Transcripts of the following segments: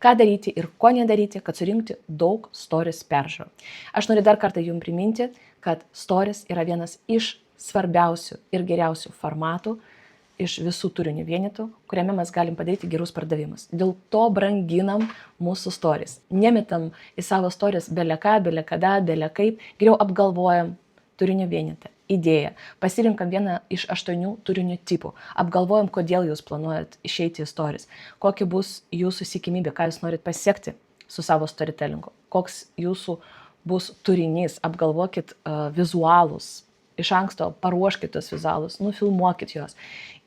ką daryti ir ko nedaryti, kad surinkti daug stories peržiūrų. Aš noriu dar kartą jums priminti, kad stories yra vienas iš svarbiausių ir geriausių formatų iš visų turinio vienetų, kuriame mes galim padaryti gerus pardavimus. Dėl to branginam mūsų stories. Nemetam į savo stories bele ką, bele kada, bele kaip, geriau apgalvojam turinio vienetą, idėją. Pasirinkam vieną iš 8 turinio tipų. Apgalvojam, kodėl jūs planuojat išeiti į stories, kokia bus jūsų siekiamybė, ką jūs norit pasiekti su savo storytellingu, koks jūsų bus turinys, apgalvokit vizualus, iš anksto paruoškit tos vizualus, nufilmuokit juos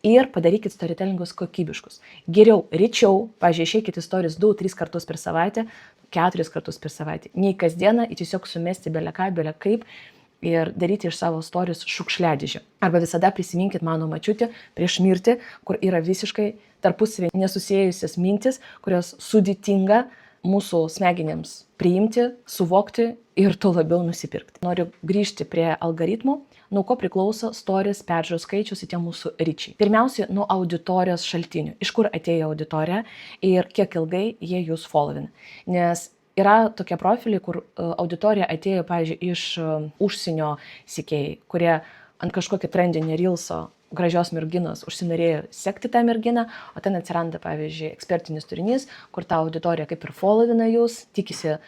ir padarykit storytellingus kokybiškus. Geriau, rečiau, pavyzdžiui, išeikit į stories 2-3 kartus per savaitę, 4 kartus per savaitę, nei kasdieną į tiesiog sumesti bele ką, bele kaip ir daryti iš savo stories šiukšliadėžę. Arba visada prisiminkit mano močiutę prieš mirtį, kur yra visiškai tarpusavy nesusiejusios mintis, kurios sudėtinga mūsų smegenėms priimti, suvokti ir to labiau nusipirkti. Noriu grįžti prie algoritmų, nuo ko priklauso stories peržiūrų skaičius ir tie mūsų ryčiai. Pirmiausia, nuo auditorijos šaltinių. Iš kur atėjo auditorija ir kiek ilgai jie jūs followina. Nes yra tokie profiliai, kur auditorija atėjo, pavyzdžiui, iš užsienio sekėjai, kurie ant kažkokio trendinio reelso gražios merginos užsinorėjo sekti tą merginą, o ten atsiranda, pavyzdžiui, ekspertinis turinys, kur ta auditorija kaip ir followina jūs, tikisi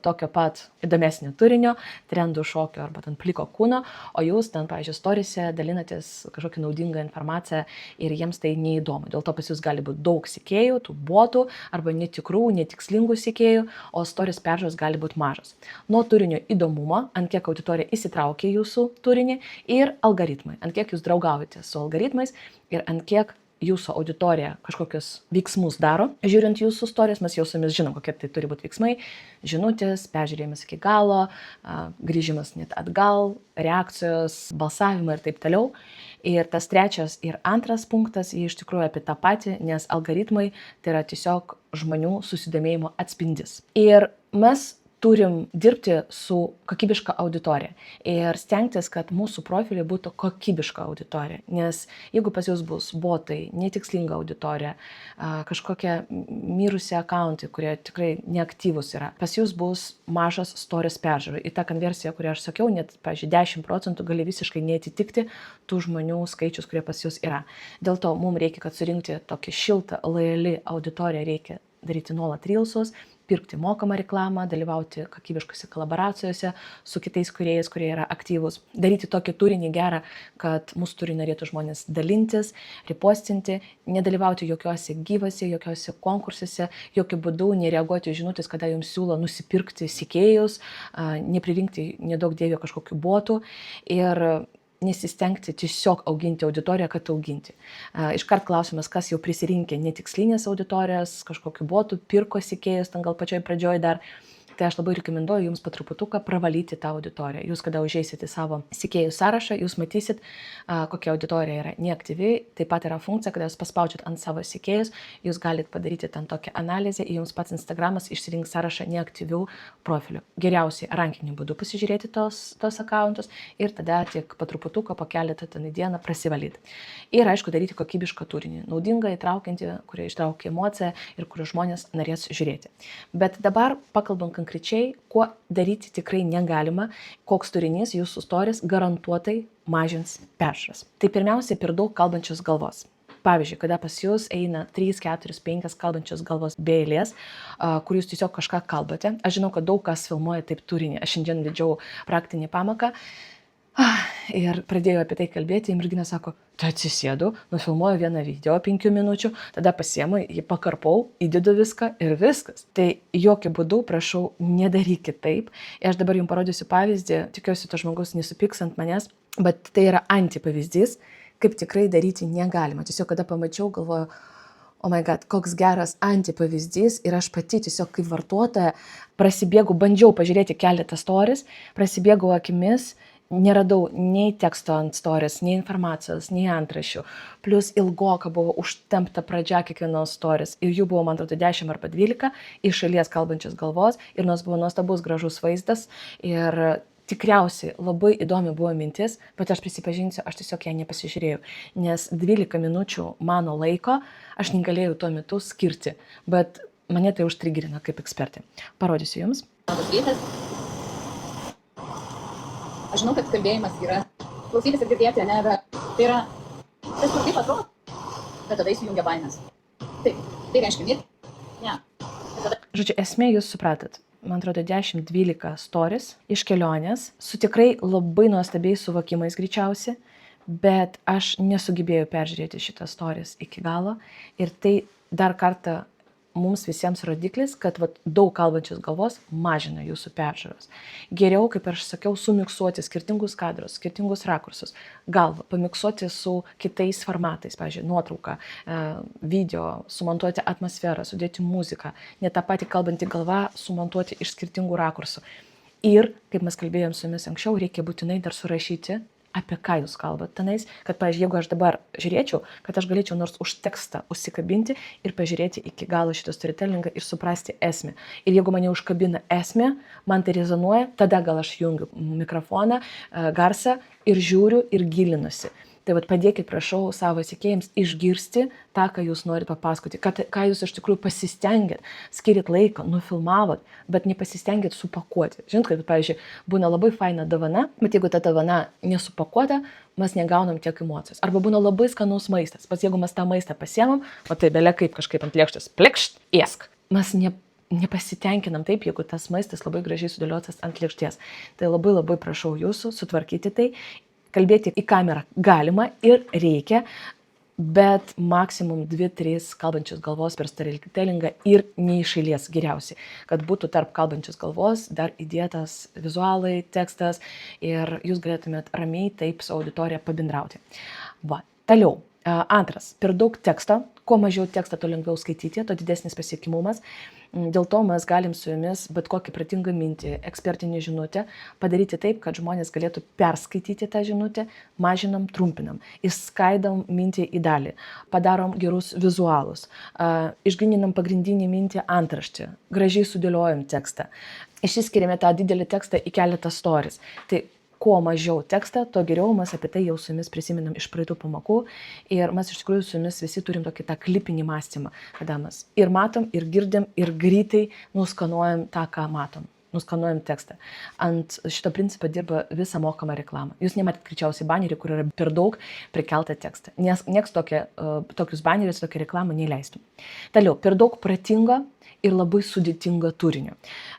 tokio pat įdomesnio turinio, trendų šokio arba ten pliko kūno, o jūs ten, pavyzdžiui, storiese dalinatės kažkokią naudingą informaciją ir jiems tai neįdomu. Dėl to pas jūs gali būti daug sekėjų, tų botų arba netikrų, netikslingų sekėjų, o stories peržiūros gali būti mažas. Nuo turinio įdomumo, ant kiek auditorija įsitraukia jūsų turinį, ir algoritmai, ant kiek jūs draugaujate su algoritmais ir ant kiek jūsų auditorija kažkokius veiksmus daro. Žiūrint jūsų stories, mes jau su jumis žinom, kokie tai turi būti veiksmai, žinutės, peržiūrėjimas iki galo, grįžimas net atgal, reakcijos, balsavimai ir taip toliau. Ir tas trečias ir antras punktas, jie iš tikrųjų apie tą patį, nes algoritmai tai yra tiesiog žmonių susidomėjimo atspindis. Ir mes turim dirbti su kokybiška auditorija ir stengtis, kad mūsų profiliai būtų kokybiška auditorija. Nes jeigu pas jūs bus botai, netikslinga auditorija, kažkokie mirusi akauntai, kurie tikrai neaktyvus yra, pas jūs bus mažas stories peržiūrų. Į tą konversiją, kurią aš sakiau, net, pavyzdžiui, 10% gali visiškai neatitikti tų žmonių skaičius, kurie pas jūs yra. Dėl to mums reikia, kad surinkti tokį šiltą, lojali auditoriją, reikia daryti nuolat reelsus, pirkti mokamą reklamą, dalyvauti kokybiškose kolaboracijose su kitais kūrėjais, kurie yra aktyvūs, daryti tokį turinį gerą, kad mūsų turinį norėtų žmonės dalintis, repostinti, nedalyvauti jokiuose gyvose, jokiuose konkursuose, jokių būdų nereaguoti žinutės, kada jums siūlo nusipirkti sekėjus, nepririnkti nedaug dėvio kažkokių botų ir nesistengti tiesiog auginti auditoriją, kad auginti. Iškart klausimas, kas jau prisirinkė netikslinės auditorijas, kažkokiu botų, pirko sekėjus, ten gal pačioj pradžioj dar. Tai aš labai rekomenduoju jums po truputuką pravalyti tą auditoriją. Jūs, kada užeisit į savo sekėjų sąrašą, jūs matysit, kokia auditorija yra neaktyvi. Taip pat yra funkcija, kada jūs paspaudžiat ant savo sekėjus, jūs galite padaryti ten tokią analizę ir jums pats Instagramas išsirinks sąrašą neaktyvių profilių. Geriausiai rankiniu būdu pasižiūrėti tos akauntus ir tada tik po truputuką, po keletą ten į dieną prasivalyti. Ir aišku, daryti kokybišką turinį, naudingą, įtraukiantį, kurie ištraukia emociją ir kuriuos žmonės norės žiūrėti. Bet dabar pakalbam konkrečiai, kuo daryti tikrai negalima, koks turinys jūsų stories garantuotai mažins peržiūras. Tai pirmiausia, per daug kalbančios galvos. Pavyzdžiui, kada pas jūs eina 3, 4, 5 kalbančios galvos be eilės, kur jūs tiesiog kažką kalbate. Aš žinau, kad daug kas filmuoja taip turinį. Aš šiandien vedžiau praktinį pamoką ir pradėjau apie tai kalbėti. Ir mergina sako, tai atsisėdu, nufilmuoju vieną video 5 minučių, tada pasiemu, jį pakarpau, įdedu viską ir viskas. Tai jokių būdų, prašau, nedarykit taip. Ir aš dabar jums parodysiu pavyzdį, tikiuosi, tas žmogus nesupyks ant manęs, bet tai yra antipavyzdys, kaip tikrai daryti negalima. Tiesiog, kada pamačiau, galvoju, oh my god, koks geras antipavyzdys ir aš pati tiesiog kaip vartotoja prasibėgau, bandžiau pažiūrėti keletą stories, prasibėgau akimis, neradau nei teksto ant stories, nei informacijos, nei antraščių. Plus ilgoka buvo užtempta pradžia kiekvienos stories ir jų buvo, man atrodo, 10 arba 12 iš šalies kalbančios galvos ir nors buvo nuostabus gražus vaizdas ir tikriausiai labai įdomi buvo mintis, bet aš prisipažinsiu, aš tiesiog ją nepasižiūrėjau, nes 12 minučių mano laiko aš negalėjau tuo metu skirti, bet mane tai užtrigerina kaip ekspertė. Parodysiu jums. Labas rytas. Aš žinau, kad kalbėjimas yra klausytis ir girdėti, ne, bet tai yra tas, kur taip atrodo, bet tada įsijungia baimės. Taip, tai reiškia mirti. Ne. Žodžiu, esmė jūs supratot. Man atrodo, 10-12 stories iš kelionės, su tikrai labai nuostabiais suvokimais greičiausiai, bet aš nesugebėjau peržiūrėti šitą stories iki galo ir tai dar kartą mums visiems rodiklis, kad daug kalbančios galvos mažina jūsų peržiūros. Geriau, kaip aš sakiau, sumiksuoti skirtingus kadrus, skirtingus rakursus, galvą, pamiksuoti su kitais formatais, pavyzdžiui, nuotrauką, video, sumontuoti atmosferą, sudėti muziką, ne tą patį kalbantį galvą sumontuoti iš skirtingų rakursų. Ir, kaip mes kalbėjom su jumis anksčiau, reikia būtinai dar surašyti, apie ką jūs kalbat tenais, kad, pavyzdžiui, jeigu aš dabar žiūrėčiau, kad aš galėčiau nors už tekstą užsikabinti ir pažiūrėti iki galo šitą storytellingą ir suprasti esmę. Ir jeigu mane užkabina esmė, man tai rezonuoja, tada gal aš jungiu mikrofoną, garsą ir žiūriu ir gilinusi. Tai padėkit, prašau, savo sekėjams išgirsti tą, ką jūs norite papasakoti, ką jūs iš tikrųjų pasistengėt, skirit laiką, nufilmavot, bet nepasistengėt supakuoti. Žinot, kad, pavyzdžiui, būna labai faina dovana, bet jeigu ta dovana nesupakuota, mes negaunam tiek emocijos. Arba būna labai skanus maistas, pats jeigu mes tą maistą pasiemam, o tai belia kaip kažkaip ant lėkštės, plekšt, ėsk. Mes nepasitenkinam taip, jeigu tas maistas labai gražiai sudėliotas ant lėkštės. Tai labai labai prašau jūsų sutvarkyti tai. Kalbėti į kamerą galima ir reikia, bet maksimum 2-3 kalbančios galvos per storytellingą ir ne iš eilės geriausiai, kad būtų tarp kalbančios galvos dar įdėtas vizualai, tekstas ir jūs galėtumėt ramiai taip su auditorija pabendrauti. Toliau. Antras, per daug teksto, kuo mažiau teksto, to lengviau skaityti, to didesnis pasiekimumas. Dėl to mes galim su jumis bet kokį pratingą mintį, ekspertinį žinutę padaryti taip, kad žmonės galėtų perskaityti tą žinutę, mažinam, trumpinam, išskaidom mintį į dalį, padarom gerus vizualus, išgryninam pagrindinį mintį antraštį, gražiai sudėliojam tekstą, išsiskiriame tą didelį tekstą į keletą stories. Tai kuo mažiau tekstą, to geriau, mes apie tai jau su jumis prisiminam iš praeitų pamokų ir mes iš tikrųjų su jumis visi turim tokį tą klipinį mąstymą, kada mes ir matom, ir girdim, ir greitai nuskanuojam tą, ką matom, nuskanuojam tekstą. Ant šito principą dirba visa mokama reklama. Jūs nematėt greičiausiai banerį, kur yra per daug prikeltą tekstą. Nes nieks tokius banerius, tokią reklamą neįleistų. Toliau, per daug pratingo ir labai sudėtinga turinio.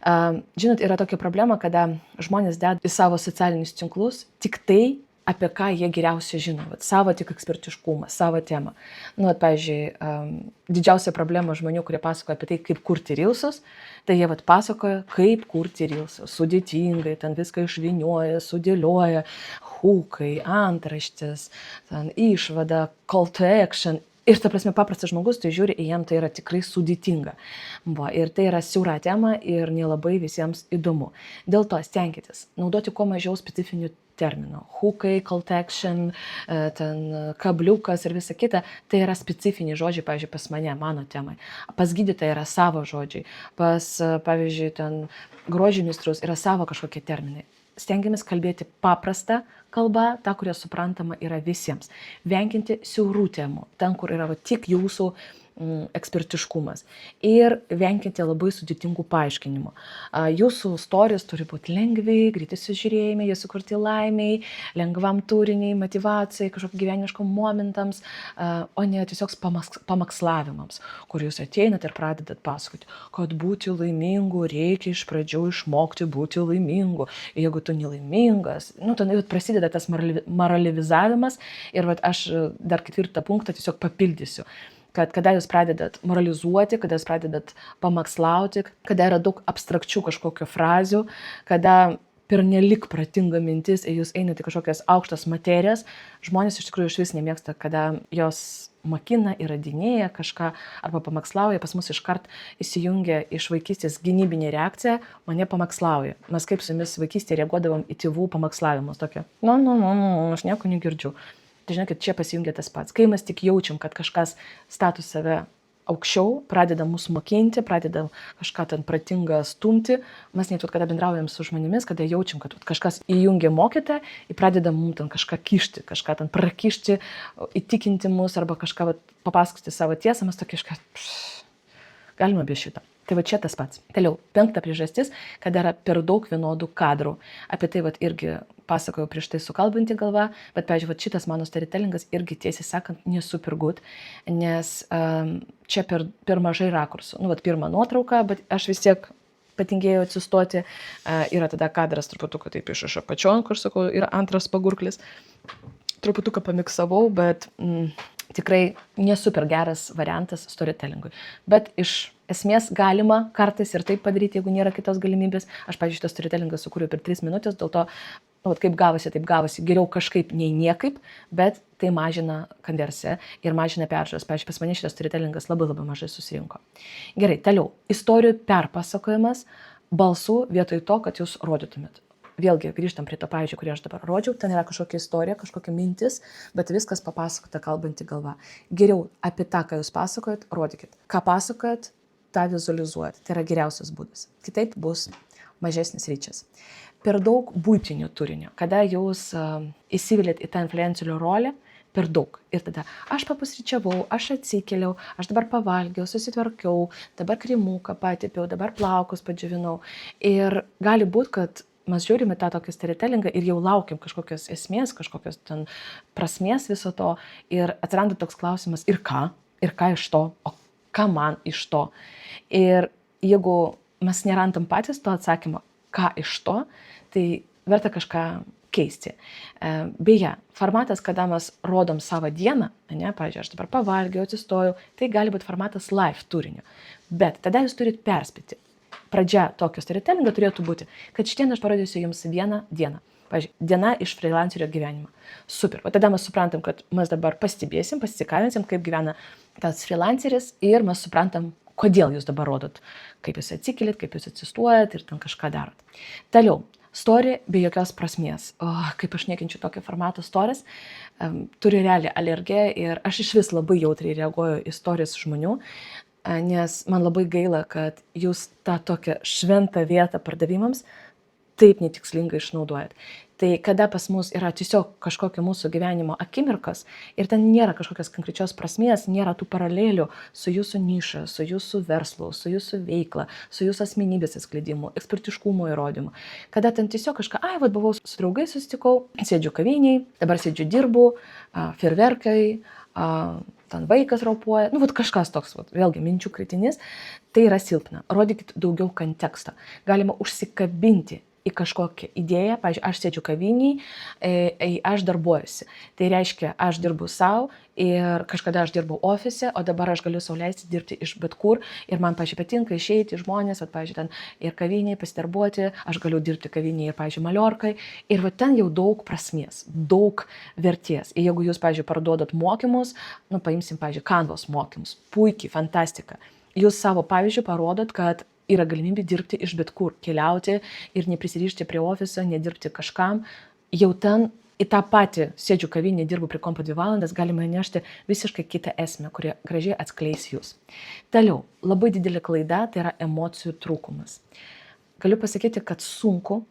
Žinot, yra tokia problema, kada žmonės deda į savo socialinius tinklus tik tai, apie ką jie geriausiai žino, savo tik ekspertiškumą, savo temą. Pavyzdžiui, didžiausia problema žmonių, kurie pasakoja apie tai, kaip kurti reelsus, tai jie pasakoja, kaip kurti reelsus. Sudėtingai, ten viską išvynioja, sudėlioja, hookai, antraštės, išvada, call to action. Ir, ta prasme, paprastas žmogus, tai žiūri, jam tai yra tikrai sudėtinga. Ir tai yra siaura tema ir nelabai visiems įdomu. Dėl to stenkitės naudoti kuo mažiau specifinių terminų. Hookai, call to action, ten kabliukas ir visa kita, tai yra specifiniai žodžiai, pavyzdžiui, pas mane, mano temai. Pas gydytoją yra savo žodžiai, pas, pavyzdžiui, ten grožio meistrus yra savo kažkokie terminai. Stengiamės kalbėti paprastą kalbą, tą, kurie suprantama yra visiems. Venkinti siaurų temų, ten, kur yra tik jūsų ekspertiškumas. Ir venkinti labai sudėtingų paaiškinimų. Jūsų stories turi būti lengvi, greiti sužiūrėjimai, jie sukurti laimiai, lengvam turiniai, motivacijai, kažkokio gyvenimiškom momentams, o ne tiesiog pamokslavimams, kur jūs ateinat ir pradedat pasakoti, kad būti laimingu reikia iš pradžių išmokti būti laimingu. Jeigu tu nelaimingas, ten prasideda tas moralizavimas ir aš dar 4 punktą tiesiog papildysiu. Kad kada jūs pradedat moralizuoti, kada jūs pradedat pamokslauti, kada yra daug abstrakčių kažkokių frazių, kada pernelik pratinga mintis ir jūs einate kažkokias aukštas materijas, žmonės iš tikrųjų iš vis nemėgsta, kada jos mokina, įradinėja kažką arba pamokslauja, pas mus iškart įsijungia iš vaikystės gynybinė reakcija, mane pamokslauja. Mes kaip su jumis vaikystėje reaguodavom į tėvų pamokslavimus, tokia, aš nieko negirdžiu. Tai žinokit, čia pasijungia tas pats. Kai mes tik jaučiam, kad kažkas statų save aukščiau, pradeda mus mokinti, pradeda kažką ten pratingą stumti, mes net kada bendraujam su žmonėmis, kada jaučiam, kad kažkas įjungia mokytą ir pradeda mums ten kažką kišti, kažką ten prakišti, įtikinti mus arba kažką papasakoti savo tiesą, mes tokie Galima be šito. Tai va čia tas pats. Toliau, 5 priežastis, kad yra per daug vienodų kadrų. Apie tai va irgi pasakojau prieš tai su kalbanti galva, bet, pavyzdžiui, va šitas mano storytellingas irgi tiesiai sakant nesuper good, nes čia per mažai rakursų. Nu, va pirma nuotrauka, bet aš vis tiek patingėjau atsistoti. Yra tada kadras truputuką taip iš apačion, kur sakau, yra antras pagurklis. Truputuką pamiksavau, bet tikrai nesuper geras variantas storytellingui. Bet iš esmės galima kartais ir taip padaryti, jeigu nėra kitos galimybės. Aš, pavyzdžiui, šitą storytellingą sukūriau per 3 minutės, dėl to, kaip gavosi, taip gavosi. Geriau kažkaip nei niekaip, bet tai mažina konversiją ir mažina peržiūras. Pavyzdžiui, pas mane šitas storytellingas labai mažai susirinko. Gerai, toliau. Istorijų perpasakojimas balsų vietoj to, kad jūs rodytumėt. Vėlgi grįžtam prie to pavyzdžio, kurį aš dabar rodžiau, ten yra kažkokia istorija, kažkokia mintis, bet viskas papasakota kalbanti galva. Geriau apie tą, ką jūs pasakojat, rodykit. Ką pasakojat, tą vizualizuojat. Tai yra geriausias būdas. Kitaip bus mažesnis ryčias. Per daug būtinio turinio. Kada jūs įsivilėt į tą influencerio rolę, per daug. Ir tada aš papusryčiavau, aš atsikėliau, aš dabar pavalgiau, susitvarkiau, dabar krimuką patipiau, dabar plaukus padžiavinau. Ir gali būti, kad mes žiūrime tą tokį storytellingą ir jau laukiam kažkokios esmės, kažkokios ten prasmės viso to ir atsiranda toks klausimas, ir ką iš to, o ką man iš to. Ir jeigu mes nerandam patys to atsakymo, ką iš to, tai verta kažką keisti. Beje, formatas, kada mes rodom savo dieną, pavyzdžiui, aš dabar pavalgiau, atsistojau, tai gali būti formatas live turinio. Bet tada jūs turit perspėti. Pradžia tokio storytellingo turėtų būti, kad šiandien aš parodysiu jums vieną dieną. Pavyzdžiui, diena iš freelancerio gyvenimo. Super. O tada mes suprantam, kad mes dabar pastebėsim, pasikavinsim, kaip gyvena tas freelanceris ir mes suprantam, kodėl jūs dabar rodot, kaip jūs atsikėlit, kaip jūs atsistojat ir ten kažką darot. Toliau, story be jokios prasmės. Kaip aš nekenčiu tokio formato stories, turiu realią alergiją ir aš iš vis labai jautriai reaguoju į stories žmonių, nes man labai gaila, kad jūs tą tokią šventą vietą pardavimams taip netikslingai išnaudojat. Tai kada pas mus yra tiesiog kažkokia mūsų gyvenimo akimirkas ir ten nėra kažkokios konkrečios prasmės, nėra tų paralelių su jūsų niša, su jūsų verslu, su jūsų veikla, su jūsų asmenybės atskleidimu, ekspertiškumo įrodymu. Kada ten tiesiog kažką, buvau su draugais susitikau, sėdžiu kaviniai, dabar sėdžiu dirbu, fejerverkai, ten vaikas ropuoja, kažkas toks, vėlgi minčių kritinys, tai yra silpna. Rodykit daugiau konteksto. Galima užsikabinti į kažkokią idėją, pavyzdžiui, aš sėdžiu kaviniai, aš darbuojuosi. Tai reiškia, aš dirbu savo ir kažkada aš dirbau ofise, o dabar aš galiu sau leisti dirbti iš bet kur ir man, pavyzdžiui, patinka išeiti žmonės, pavyzdžiui, ten ir kaviniai pasidarbuoti, aš galiu dirbti kaviniai ir, pavyzdžiui, Maliorkai ir ten jau daug prasmės, daug vertės. Ir jeigu jūs, pavyzdžiui, parduodat mokymus, paimsim, pavyzdžiui, Canvos mokymus, puikiai, fantastika. Jūs savo pavyzdžiui parodot, kad yra galimybė dirbti iš bet kur, keliauti ir neprisirišti prie ofiso, nedirbti kažkam. Jau ten į tą patį sėdžiu kavinį, dirbu prie kompo 2 valandas, galima įnešti visiškai kitą esmę, kurie gražiai atskleis jūs. Toliau, labai didelė klaida, tai yra emocijų trūkumas. Galiu pasakyti, kad sunku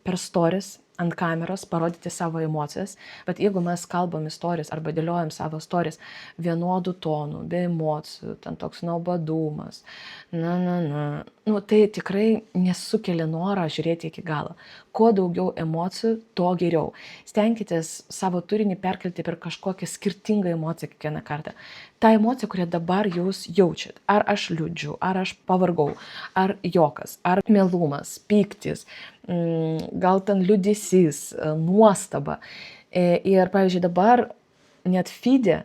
per stories ant kameros parodyti savo emocijas, bet jeigu mes kalbam istorijas arba dėliojam savo istorijas vienodų tonų, be emocijų, ten toks nuobodumas, tai tikrai nesukelia norą žiūrėti iki galo. Kuo daugiau emocijų, to geriau. Stenkitės savo turinį perkelti per kažkokią skirtingą emociją kiekvieną kartą. Ta emocija, kurią dabar jūs jaučiat. Ar aš liūdžiu, ar aš pavargau, ar juokas, ar mielumas, pyktis, gal ten liūdesys, nuostaba. Ir, pavyzdžiui, dabar net feed'e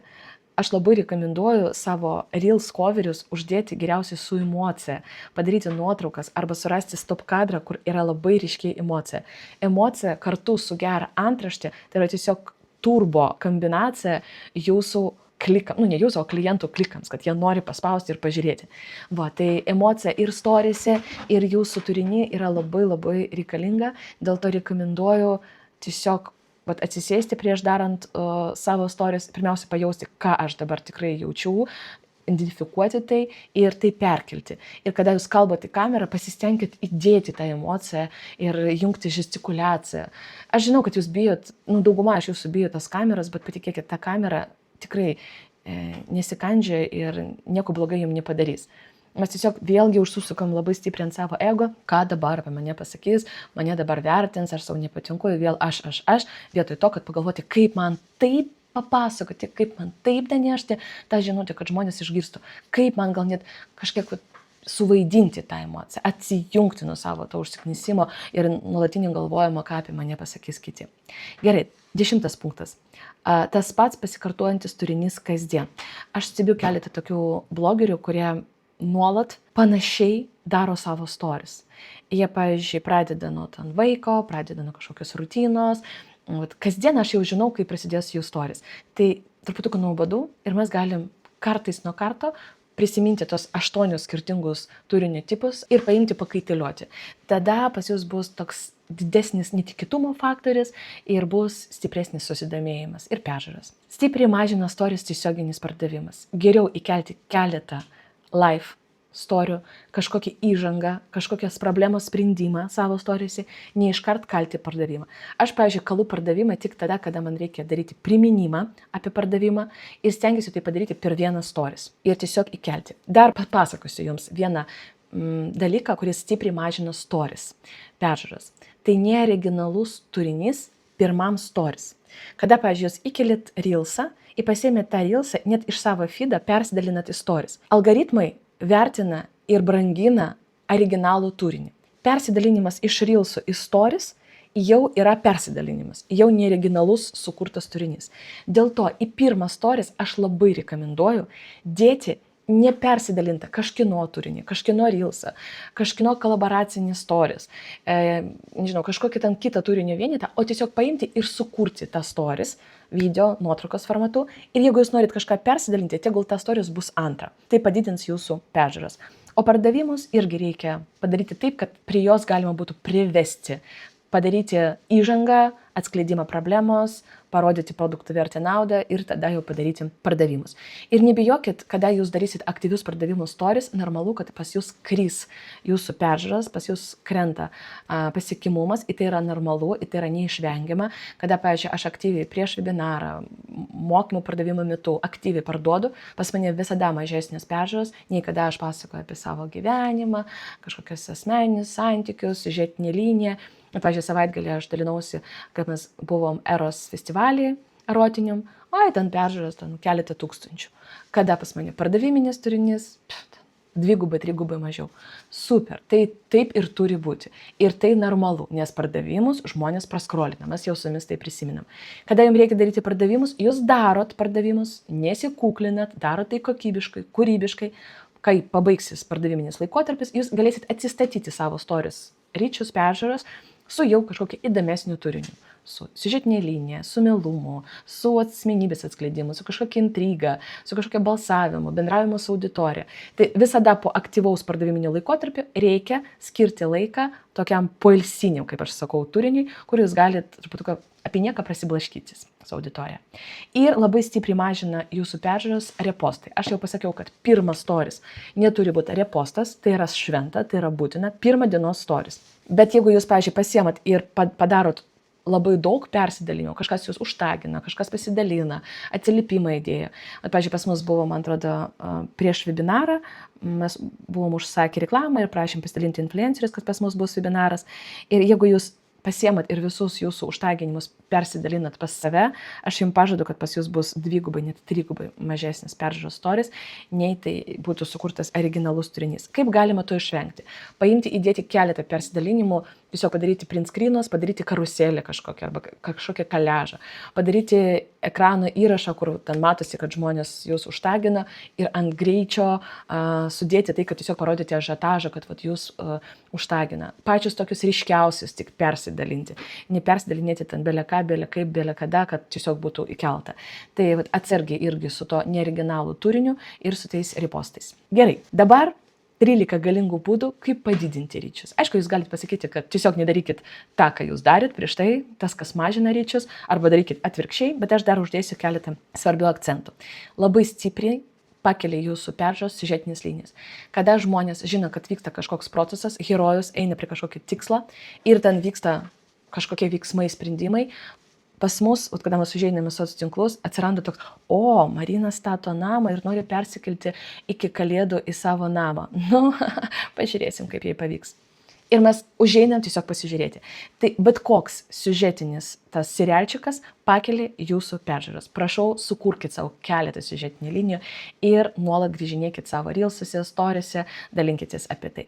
aš labai rekomenduoju savo reels coverius uždėti geriausiai su emocija, padaryti nuotraukas arba surasti stop kadrą, kur yra labai ryškiai emocija. Emocija kartu su gera antraštė, tai yra tiesiog turbo kombinacija jūsų klikams, ne jūsų, o klientų klikams, kad jie nori paspausti ir pažiūrėti. Tai emocija ir storyse, ir jūsų turinį yra labai reikalinga, dėl to rekomenduoju tiesiog atsisėsti prieš darant savo stories, pirmiausia pajausti, ką aš dabar tikrai jaučiu, identifikuoti tai ir tai perkelti. Ir kada jūs kalbate į kamerą, pasistengkit įdėti tą emociją ir jungti žestikuliaciją. Aš žinau, kad jūs bijot, dauguma iš jūsų bijo tos kameros, bet patikėkit, ta kamera tikrai nesikandžia ir nieko blogai jums nepadarys. Mes tiesiog vėlgi užsusukam labai stipriai ant savo ego, ką dabar apie mane pasakys, mane dabar vertins, aš savo nepatinku, vėl aš, vietoj to, kad pagalvoti, kaip man taip papasakoti, kaip man taip danešti tą žinutę, kad žmonės išgirstų, kaip man gal net kažkiek suvaidinti tą emociją, atsijungti nuo savo to užsiknisimo ir nuolatinio galvojimo, ką apie mane pasakys kiti. Gerai, 10 punktas. Tas pats pasikartojantis turinys kasdien. Aš stebiu keletą tokių blogerių, kurie nuolat panašiai daro savo stories. Jie, pavyzdžiui, pradeda nuo ten vaiko, pradeda nuo kažkokios rutinos. Kasdien aš jau žinau, kai prasidės jų stories. Tai truputuką nuobodu ir mes galim kartais nuo karto prisiminti tos 8 skirtingus turinio tipus ir paimti pakaitiliuoti. Tada pas jūs bus toks didesnis netikėtumo faktorius ir bus stipresnis susidomėjimas ir peržiūros. Stipriai mažina stories tiesioginis pardavimas. Geriau įkelti keletą live storių, kažkokią įžangą, kažkokias problemos sprendimą savo storiuose, ne iškart kalti pardavimą. Aš, pavyzdžiui, kalu pardavimą tik tada, kada man reikia daryti priminimą apie pardavimą ir stengiuosi tai padaryti per vieną stories ir tiesiog įkelti. Dar papasakosiu jums vieną dalyką, kuris stipriai mažina stories, peržiūras. Tai neoriginalus turinys pirmam stories. Kada, pavyzdžiui, jūs įkelit reelsą ir pasiėmėt tą reelsą, net iš savo feedą persidalinat į stories. Algoritmai vertina ir brangina originalų turinį. Persidalinimas iš reelsų į stories jau yra persidalinimas, jau neoriginalus sukurtas turinys. Dėl to į pirmą stories aš labai rekomenduoju dėti nepersidalintą kažkino turinį, kažkino reelsą, kažkino kolaboracinį stories, nežinau, kažkokį ten kitą turinio vienetą, o tiesiog paimti ir sukurti tą stories video nuotraukos formatu. Ir jeigu jūs norit kažką persidalinti, tegul ta stories bus antra. Tai padidins jūsų peržiūras. O pardavimus irgi reikia padaryti taip, kad prie jos galima būtų privesti. Padaryti įžangą, atskleidimą problemos, parodyti produktų vertę naudą ir tada jau padaryti pardavimus. Ir nebijokit, kada jūs darysit aktyvius pardavimų stories, normalu, kad pas jūs kris jūsų peržiūros, pas jūs krenta pasiekimumas, ir tai yra normalu, ir tai yra neišvengiama. Kada, pavyzdžiui, aš aktyviai prieš webinarą, mokymų pardavimo metu aktyviai parduodu, pas mane visada mažesnės peržiūros, nei kada aš pasakoju apie savo gyvenimą, kažkokius asmeninius santykius, siužetinę liniją. Pavyzdžiui, savaitgalį aš dalinausi, kad mes buvom Eros festivalį erotiniam, ten peržiūros keletą tūkstančių. Kada pas mane pardaviminis turinys, 2-3 mažiau. Super, tai taip ir turi būti. Ir tai normalu, nes pardavimus žmonės praskrolina, mes jau su jumis tai prisiminam. Kada jums reikia daryti pardavimus, jūs darot pardavimus, nesikuklinat, darot tai kokybiškai, kūrybiškai. Kai pabaigsis pardaviminis laikotarpis, jūs galėsit atsistatyti savo stories ryčius, peržiūros, su jau kažkokia įdomesniu turiniu, su siužetinė linija, su milumu, su asmenybės atskleidimu, su kažkokia intriga, su kažkokia balsavimu, bendravimu su auditorija. Tai visada po aktyvaus pardaviminio laikotarpio reikia skirti laiką tokiam poilsiniam, kaip aš sakau, turiniui, kur jūs galite truputį apie nieką prasiblaškytis su auditorija. Ir labai stipriai mažina jūsų peržiūros repostai. Aš jau pasakiau, kad pirmas stories neturi būti repostas, tai yra šventa, tai yra būtina, pirmą dienos stories. Bet jeigu jūs, pavyzdžiui, pasiemat ir padarot labai daug persidalinimų, kažkas jūs užtagina, kažkas pasidalina, atsiliepimą įdėjo. Pavyzdžiui, pas mus buvo, man atrodo, prieš webinarą, mes buvom užsakę reklamą ir prašėm pasidalinti influencerius, kad pas mus bus webinaras. Ir jeigu jūs pasiemat ir visus jūsų užtaginimus persidalinat pas save, aš jums pažadu, kad pas jūs bus 2, net 3 mažesnis peržiūros stories, nei tai būtų sukurtas originalus turinys. Kaip galima to išvengti? Paimti, įdėti keletą persidalinimų, tiesiog padaryti print screenus, padaryti karuselę kažkokią arba kažkokią kaliažą, padaryti ekrano įrašą, kur ten matosi, kad žmonės jūs užtagina ir ant greičio sudėti tai, kad tiesiog parodyti ažiotažą, kad jūs užtagina. Pačius tokius ryškiausius tik persidalinti. Nepersidalinėti ten beleka, belekaip, belekada, kad tiesiog būtų įkelta. Tai atsargiai irgi su to neoriginalų turiniu ir su tais repostais. Gerai, dabar 13 galingų būdų, kaip padidinti ryčius. Aišku, jūs galite pasakyti, kad tiesiog nedarykit tą, ką jūs darėt prieš tai, tas, kas mažina ryčius, arba darykit atvirkščiai, bet aš dar uždėsiu keletą svarbių akcentų. Labai stipriai pakelia jūsų peržiūros siužetinės linijas. Kada žmonės žino, kad vyksta kažkoks procesas, herojus eina prie kažkokio tikslo ir ten vyksta kažkokie veiksmai, sprendimai, pas mus, kada mes užeiname soc tinklus, atsiranda toks, Marina stato namą ir nori persikelti iki Kalėdų į savo namą. Nu, pažiūrėsim, kaip jai pavyks. Ir mes užeinam tiesiog pasižiūrėti. Tai bet koks siužetinis tas serialčiukas pakelia jūsų peržiūras. Prašau, sukurkit savo keletą siužetinių linijų ir nuolat grįžinėkit savo reelsuose, storiuose, dalinkitės apie tai.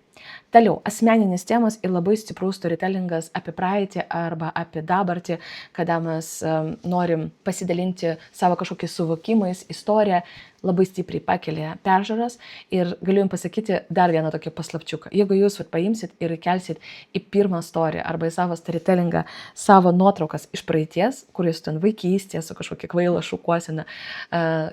Toliau, asmeninės temos ir labai stiprus storytellingas apie praeitį arba apie dabartį, kada mes norim pasidalinti savo kažkokiais suvokimais, istoriją, labai stipriai pakelia peržiūras ir galiu jums pasakyti dar vieną tokį paslapčiuką. Jeigu jūs paimsit ir kelsit į pirmą storį arba į savo storytellingą savo nuotraukas iš praeities, kur jūs ten vaikystė su kažkokia kvaila šukuosena,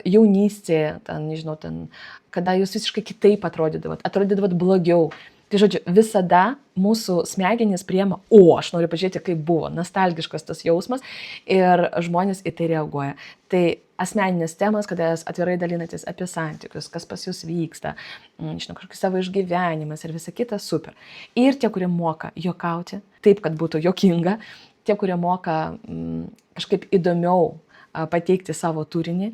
jaunystė, ten, nežinau, ten, kada jūs visiškai kitaip atrodydavot blogiau. Tai žodžiu, visada mūsų smegenys priema, aš noriu pažiūrėti, kaip buvo, nostalgiškas tas jausmas ir žmonės į tai reaguoja. Tai asmeninės temas, kada jūs atvirai dalinatės apie santykius, kas pas jūs vyksta, žinau, kažkokius savo išgyvenimas ir visa kita, super. Ir tie, kurie moka juokauti, taip, kad būtų juokinga, tie, kurie moka kažkaip įdomiau pateikti savo turinį,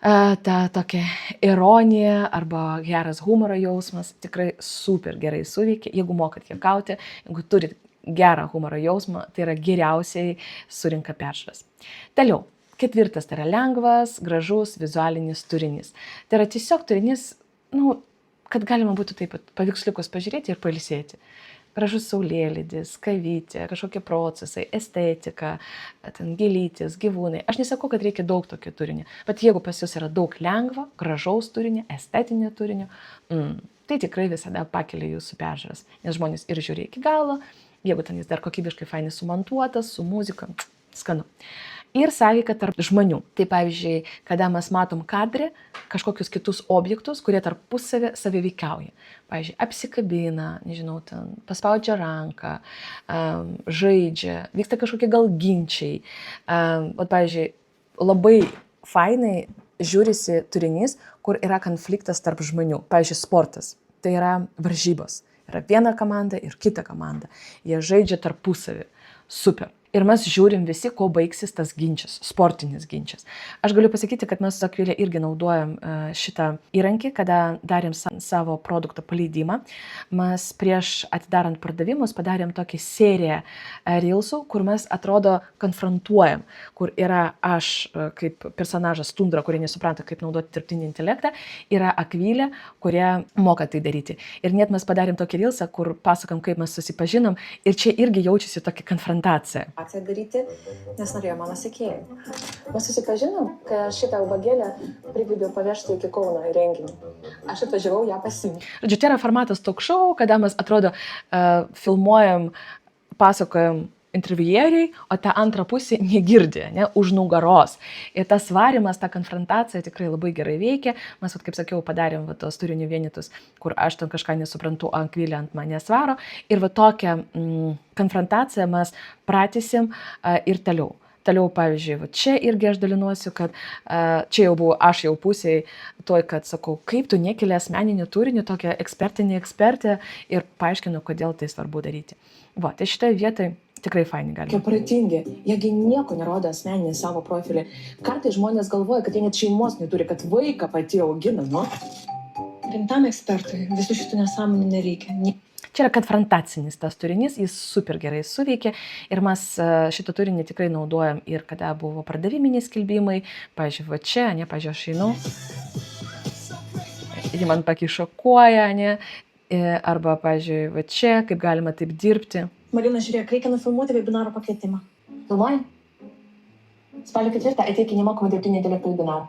ta tokia ironija arba geras humoro jausmas tikrai super gerai suveikia. Jeigu mokat juokauti, jeigu turit gerą humoro jausmą, tai yra geriausiai surinka peržiūras. Toliau, ketvirtas tai yra lengvas, gražus, vizualinis turinys. Tai yra tiesiog turinys, kad galima būtų taip pat paveiksliukus pažiūrėti ir pailsėti. Gražus saulėlydis, kavytė, kažkokie procesai, estetika, ten gėlytės, gyvūnai. Aš nesakau, kad reikia daug tokio turinio, bet jeigu pas jūs yra daug lengvo, gražaus turinio, estetinio turinio, tai tikrai visada pakelia jūsų peržiūras, nes žmonės ir žiūri iki galo, jeigu ten jis dar kokybiškai fainai sumontuotas, su muzika, skanu. Ir sąveika tarp žmonių. Tai pavyzdžiui, kada mes matom kadre kažkokius kitus objektus, kurie tarpusavį saviveikiauja. Pavyzdžiui, apsikabina, nežinau, ten paspaudžia ranką, žaidžia, vyksta kažkokie gal ginčiai. Pavyzdžiui, labai fainai žiūrisi turinys, kur yra konfliktas tarp žmonių. Pavyzdžiui, sportas. Tai yra varžybos. Yra viena komanda ir kita komanda. Jie žaidžia tarpusavį. Super. Ir mes žiūrim visi, ko baigsis tas ginčas, sportinis ginčas. Aš galiu pasakyti, kad mes su Akvilė irgi naudojam šitą įrankį, kada darėm savo produkto paleidimą. Mes prieš atidarant pardavimus padarėm tokį seriją reelsų, kur mes atrodo konfrontuojam, kur yra aš kaip personažas Tundra, kurie nesupranta, kaip naudoti dirbtinį intelektą, yra Akvilė, kurie moka tai daryti. Ir net mes padarėm tokį reelsą, kur pasakam, kaip mes susipažinom ir čia irgi jaučiasi tokia konfrontacija. Daryti, nes norėjo mano sekėjai. Mes susipažinom, kai aš šitą ubagėlę prigvibiau pavežti iki Kauno į renginį. Aš atvažiavau ją pasiimti. Žodžiu, tai yra formatas talk show, kada mes atrodo filmuojam, pasakojam intervieriai, o ta antra pusė negirdi, už nugaros. Ir tas varimas, ta konfrontacija tikrai labai gerai veikia. Mes, kaip sakiau, padarėm tos turinių vienetus, kur aš ten kažką nesuprantu, Akvilė ant manęs varo. Ir tokią konfrontaciją mes pratysim ir toliau. Toliau, pavyzdžiui, čia irgi aš dalinuosiu, kad čia jau buvau aš jau pusėje toj, kad sakau, kaip tu nekeli asmeninį turinį, tokią ekspertę ir paaiškinu, kodėl tai svarbu daryti. Tai šitoje vietoje tikrai fainai gali. Jie pratingi, jiegi nieko nerodo asmeninį savo profilį. Kartais žmonės galvoja, kad jie net šeimos neturi, kad vaiką pati augina. Rimtam ekspertui visų šitų nesąmonų nereikia. Čia yra konfrontacinis tas turinys, jis super gerai suveikia ir mes šitą turinį tikrai naudojam ir kada buvo pardaviminiai skelbimai, pavyzdžiui, čia, pavyzdžiui, aš einu, ji man pakišo koją, arba, pavyzdžiui, čia, kaip galima taip dirbti. Marina, žiūrėk, reikia nufilmuoti webinaro pakvietimą. Filmuoji? Spalio 4 ateik į nemokamą dirbtinį intelektą webinarą.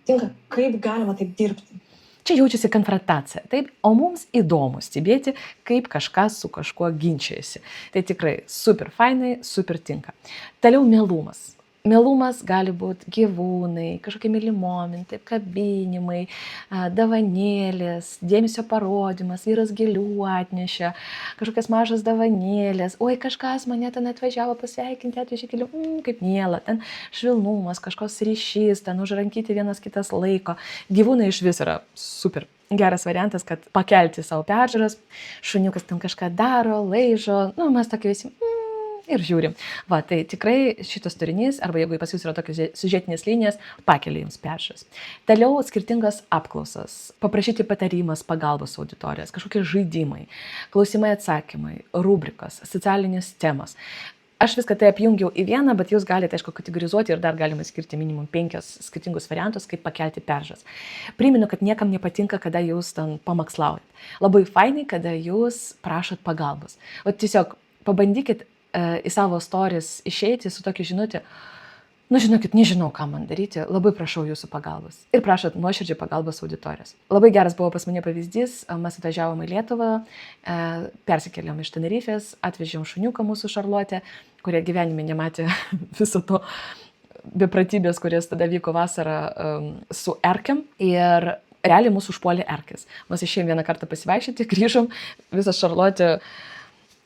Tinka, kaip galima taip dirbti? Čia jaučiasi konfrontacija, taip, o mums įdomu stebėti, kaip kažkas su kažkuo ginčiasi. Tai tikrai super fainai, super tinka. Toliau melumas. Melumas gali būti gyvūnai, kažkokie mili momentai, kabinimai, davanėlės, dėmesio parodimas, vyras gėlių atnešė, kažkokias mažas davanėlės, oi kažkas mane ten atvažiavo pasveikinti, atvežė gėlių, kaip miela, ten švilnumas, kažkoks ryšys, ten užrankyti vienas kitas laiko. Gyvūnai iš vis yra super. Geras variantas, kad pakelti savo peržiūras, šuniukas ten kažką daro, laižo, mes tokie visi, ir žiūrim. Va, tai tikrai šitas turinys, arba jeigu pas jūs yra tokios siužetinės linijas, pakelia jums peržiūras. Toliau skirtingas apklausas, paprašyti patarimas, pagalbos auditorijos, kažkokie žaidimai, klausimai atsakymai, rubrikos, socialinės temos. Aš viską tai apjungiau į vieną, bet jūs galite, aišku, kategorizuoti ir dar galima skirti minimum 5 skirtingus variantus, kaip pakelti peržiūras. Priminu, kad niekam nepatinka, kada jūs ten pamakslaujat. Labai fainai, kada jūs prašot pagalbos. O tiesiog pabandykit į savo stories išeiti su tokiu žinutė, žinokit, nežinau, ką man daryti, labai prašau jūsų pagalbos. Ir prašot nuoširdžiai pagalbos auditorijos. Labai geras buvo pas mane pavyzdys, mes atvažiavom į Lietuvą, persikėlėm iš Tenerifės, atvežėm šuniuką mūsų Šarlotę, kurie gyvenime nematė viso to bepratybės, kurias tada vyko vasarą su erkėm. Ir realiai mūsų užpuolė erkės. Mes išėjom vieną kartą pasivaikščioti, grįžom, visą Šarlotę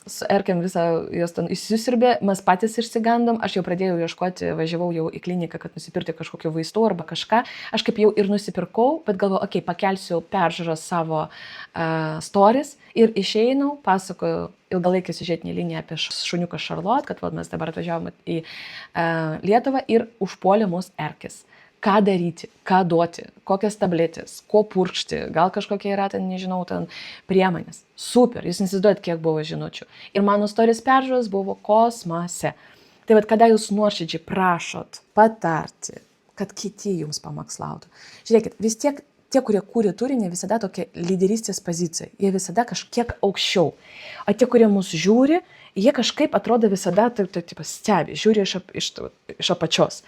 su erkėm visą jos ten įsisiurbė, mes patys išsigandom, aš jau pradėjau ieškoti, važiavau jau į kliniką, kad nusipirkti kažkokiu vaistu arba kažką. Aš kaip jau ir nusipirkau, bet galvoju, pakelsiu peržiūrą savo stories ir išeinau, pasakoju ilgalaikį siužetinį liniją apie šuniuką Šarlot, kad mes dabar atvažiavome į Lietuvą ir užpuolė mus erkės. Ką daryti, ką duoti, kokias tabletės, ko purkšti, gal kažkokie yra ten, nežinau, ten priemonės. Super, jūs neįsivaizduojat, kiek buvo žinučių. Ir mano stories peržiūros buvo kosmose. Tai vad, kada jūs nuoširdžiai prašot patarti, kad kiti jums pamakslautų. Žiūrėkit, vis tiek tie, kurie kūrė turinį, visada tokia lyderystės pozicija. Jie visada kažkiek aukščiau. O tie, kurie mus žiūri, jie kažkaip atrodo visada taip stebi, žiūri iš apačios.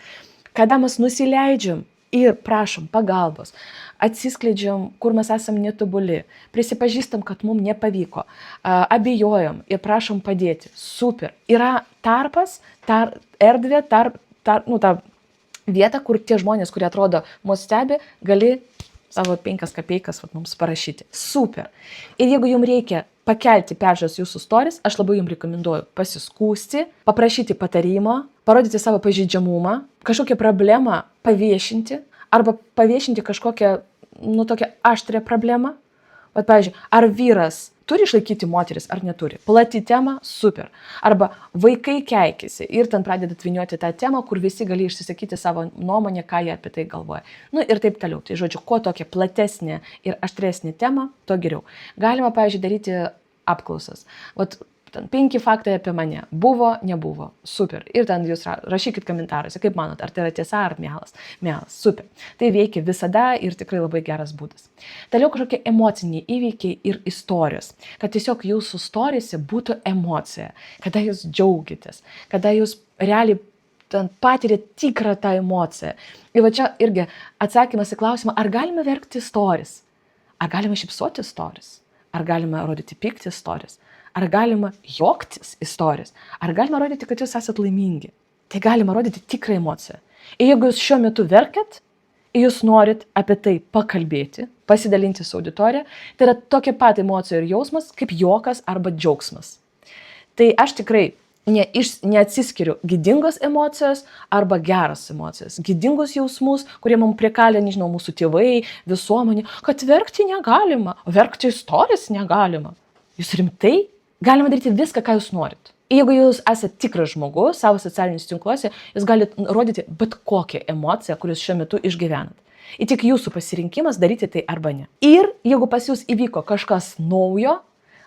Kada mes nusileidžiam ir prašom pagalbos, atsiskleidžiam, kur mes esam netobuli, prisipažįstam, kad mums nepavyko, abejojam ir prašom padėti. Super. Yra tarpas, erdvė, ta vieta, kur tie žmonės, kurie atrodo mus stebi, gali savo 5 kapeikas mums parašyti. Super. Ir jeigu jums reikia pakelti peržiūras jūsų stories, aš labai jums rekomenduoju pasiskųsti, paprašyti patarimo, parodyti savo pažeidžiamumą, kažkokią problemą paviešinti arba paviešinti kažkokią, tokią aštrią problemą. Vat, pavyzdžiui, ar vyras turi išlaikyti moteris ar neturi? Plati tema, super. Arba vaikai keikėsi ir ten pradeda tviniuoti tą temą, kur visi gali išsisakyti savo nuomonę, ką jie apie tai galvoja. Ir taip toliau. Tai žodžiu, kuo tokia platesnė ir aštresnė tema, to geriau. Galima, pavyzdžiui, daryti apklausas. Vat, ten 5 faktai apie mane. Buvo, nebuvo. Super. Ir ten jūs rašykit komentaruose, kaip manot, ar tai yra tiesa ar melas. Melas. Super. Tai veikia visada ir tikrai labai geras būdas. Toliau kažkokie emociniai įvykiai ir istorijos. Kad tiesiog jūsų storyse būtų emocija. Kada jūs džiaugitės. Kada jūs realiai patirė tikrą tą emociją. Ir va čia irgi atsakymas į klausimą, ar galime verkti stories? Ar galime šypsoti stories? Ar galime rodyti pykti stories? Ar galima juoktis istorijos? Ar galima rodyti, kad jūs esat laimingi? Tai galima rodyti tikrą emociją. Ir jeigu jūs šiuo metu verkiat, jūs norit apie tai pakalbėti, pasidalinti su auditorija, tai yra tokia pat emocija ir jausmas, kaip juokas arba džiaugsmas. Tai aš tikrai neatsiskiriu gėdingos emocijos arba geros emocijos. Gėdingus jausmus, kurie mums prikalė, nežinau, mūsų tėvai, visuomenė, kad verkti negalima, verkti istorijos negalima. Jūs rimtai? Galima daryti viską, ką jūs norit. Jeigu jūs esate tikras žmogus savo socialiniuose tinkluose, jūs galite rodyti bet kokią emociją, kurią šiuo metu išgyvenat. Ir tik jūsų pasirinkimas daryti tai arba ne. Ir jeigu pas jūs įvyko kažkas naujo,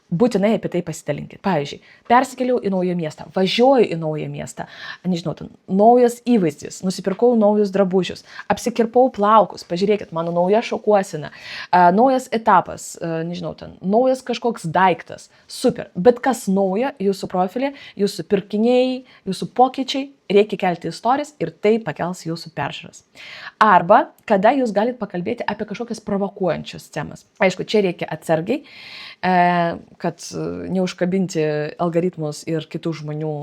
būtinai apie tai pasidalinkit. Pavyzdžiui, persikėliau į naują miestą, važiuoju į naują miestą, nežinau, naujas įvaizdis, nusipirkau naujus drabužius, apsikirpau plaukus, pažiūrėkit, mano nauja šukuosena, naujas etapas, nežinau, naujas kažkoks daiktas, super. Bet kas nauja jūsų profilė, jūsų pirkiniai, jūsų pokyčiai, reikia kelti istorijas ir tai pakels jūsų peržiūras. Arba kada jūs galite pakalbėti apie kažkokias provokuojančias temas. Aišku, čia reikia atsargiai, kad neužkabinti algoritmus ir kitų žmonių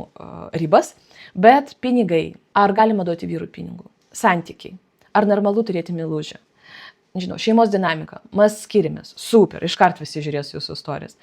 ribas, bet pinigai. Ar galima duoti vyrui pinigų? Santykiai. Ar normalu turėti meilužę? Žinau, šeimos dinamika. Mes skiriamės. Super, iškart visi žiūrės jūsų istorijas.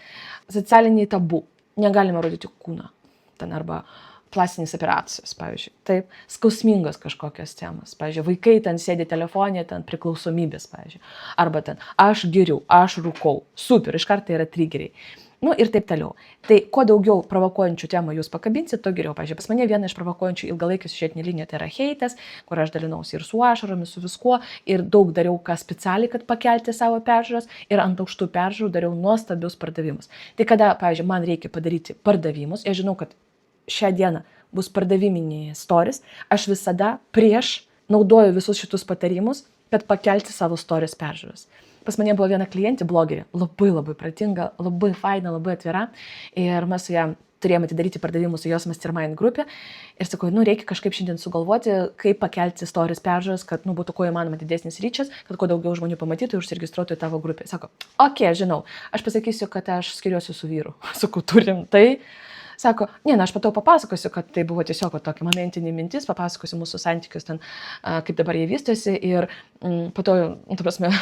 Socialiniai tabu. Negalima rodyti kūną. Ten arba plastinės operacijos, pavyzdžiui. Taip, skausmingas kažkokios temas. Pavyzdžiui, vaikai ten sėdi telefonė, ten priklausomybės, pavyzdžiui. Arba ten, aš geriu, aš rūkau. Super, iš karto yra triggeriai. Nu ir taip toliau. Tai kuo daugiau provokuojančių temų jūs pakabinsit, to geriau. Pavyzdžiui, pas mane viena iš provokuojančių ilgalaikį siužetinį liniją tai yra heitas, kur aš dalinausi ir su ašaromis, su viskuo, ir daug dariau ką specialiai, kad pakelti savo peržiūras, ir ant aukštų peržiūrų dariau nuostabius pardavimus. Tai kada, pavyzdžiui, man reikia padaryti pardavimus, aš žinau, kad šią dieną bus pardaviminiai stories, aš visada prieš naudoju visus šitus patarimus, kad pakelti savo stories peržiūras. Pas mane buvo viena klientė, blogerė, labai pratinga, labai faina, labai atvira, ir mes su ją turėjome atidaryti pardavimus su jos mastermind grupė, ir sakau, reikia kažkaip šiandien sugalvoti, kaip pakelti stories peržiūras, kad būtų kuo įmanoma didesnis ryčas, kad kuo daugiau žmonių pamatytų ir užsiregistruotų į tavo grupę. Sako, žinau, aš pasakysiu, kad aš skiriuosi su vyru. Sakau, turim tai. Sako, aš patau papasakosiu, kad tai buvo tiesiog tokia momentinė mintis, papasakosiu mūsų santykius ten, kaip dabar jie vystosi, ir po to,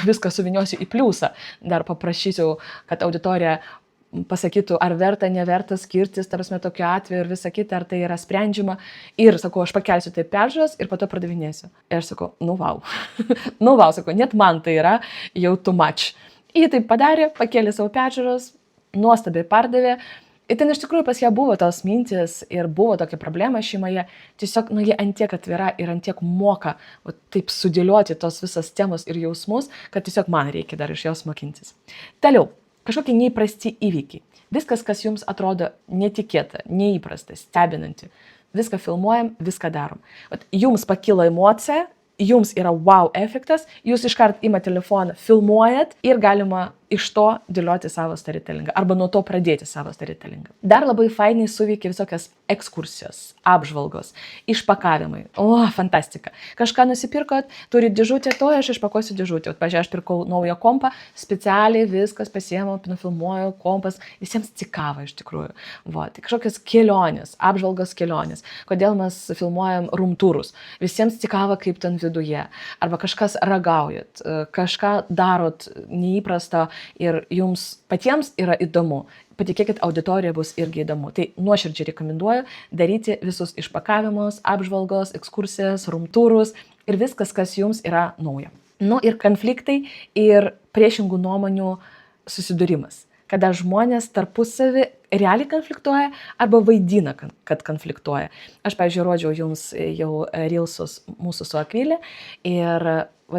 viską suviniosiu į pliusą. Dar paprašysiu, kad auditorija pasakytų, ar verta, neverta skirtis, tokiu atveju ir visa kita, ar tai yra sprendžiama. Ir sakau, aš pakelsiu tai peržiūras ir po to pardavinėsiu. Ir aš sakau, wow. Wow, sakau, net man tai yra jau too much. Jie taip padarė, pakėlė savo peržiūras, nuostabiai pardavė. Ir ten iš tikrųjų pas ją buvo tos mintis ir buvo tokia problema šeimoje. Tiesiog, jie antiek atvira ir antiek moka taip sudėlioti tos visas temas ir jausmus, kad tiesiog man reikia dar iš jos mokintis. Toliau, kažkokie neįprasti įvykiai. Viskas, kas jums atrodo netikėta, neįprasta, stebinanti. Viską filmuojam, viską darom. Jums pakilo emocija, jums yra wow efektas, jūs iškart ima telefoną, filmuojat ir galima iš to dėlioti savo storytellingą arba nuo to pradėti savo storytellingą. Dar labai fainai suveikia visokias ekskursijos, apžvalgos, išpakavimai. Fantastika. Kažką nusipirkot, turit dėžutę, to aš išpakuosiu dėžutę. Pavyzdžiui, aš pirkau naują kompą, specialiai viskas pasiėmiau, nufilmuoju, kompas, visiems cikava iš tikrųjų. Tai kažkokios kelionės, apžvalgos kelionės. Kodėl mes filmuojam rumturus? Visiems cikava kaip ten viduje. Arba kažkas ragaujat, kažką darot neįprasta, ir jums patiems yra įdomu. Patikėkit, auditorija bus irgi įdomu. Tai nuoširdžiai rekomenduoju daryti visus išpakavimus, apžvalgos, ekskursijas, rumturus ir viskas, kas jums yra nauja. Ir konfliktai ir priešingų nuomonių susidūrimas. Kada žmonės tarpusavį realiai konfliktuoja arba vaidina, kad konfliktuoja. Aš, pavyzdžiui, rodžiau jums jau reelsus mūsų su Akvilė, ir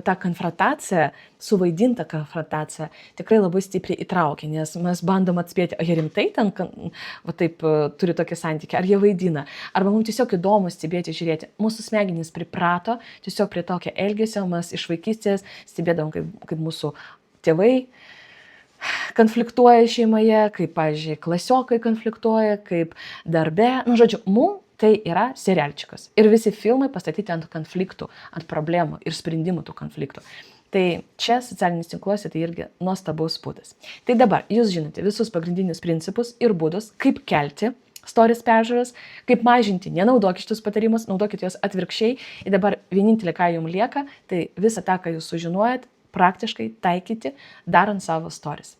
ta konfrontacija, suvaidinta konfrontacija tikrai labai stipriai įtraukia, nes mes bandom atspėti, ar jie rimtai ten taip turi tokį santykį, ar jie vaidina, arba mums tiesiog įdomu stebėti, žiūrėti. Mūsų smegenys priprato tiesiog prie tokio elgesio, mes iš vaikystės stebėdavom, kaip mūsų tėvai konfliktuoja šeimoje, kaip, pavyzdžiui, klasiokai konfliktuoja, kaip darbe. Žodžiu, mums tai yra serialčikas. Ir visi filmai pastatyti ant konfliktų, ant problemų ir sprendimų tų konfliktų. Tai čia socialinis tinkluose tai irgi nuostabus būdas. Tai dabar jūs žinote visus pagrindinius principus ir būdus, kaip kelti stories peržiūras, kaip mažinti, nenaudokit šitus patarimus, naudokit juos atvirkščiai. Ir dabar vienintelė, ką jums lieka, tai visą tą, ką jūs sužinojat, praktiškai taikyti, darant savo stories.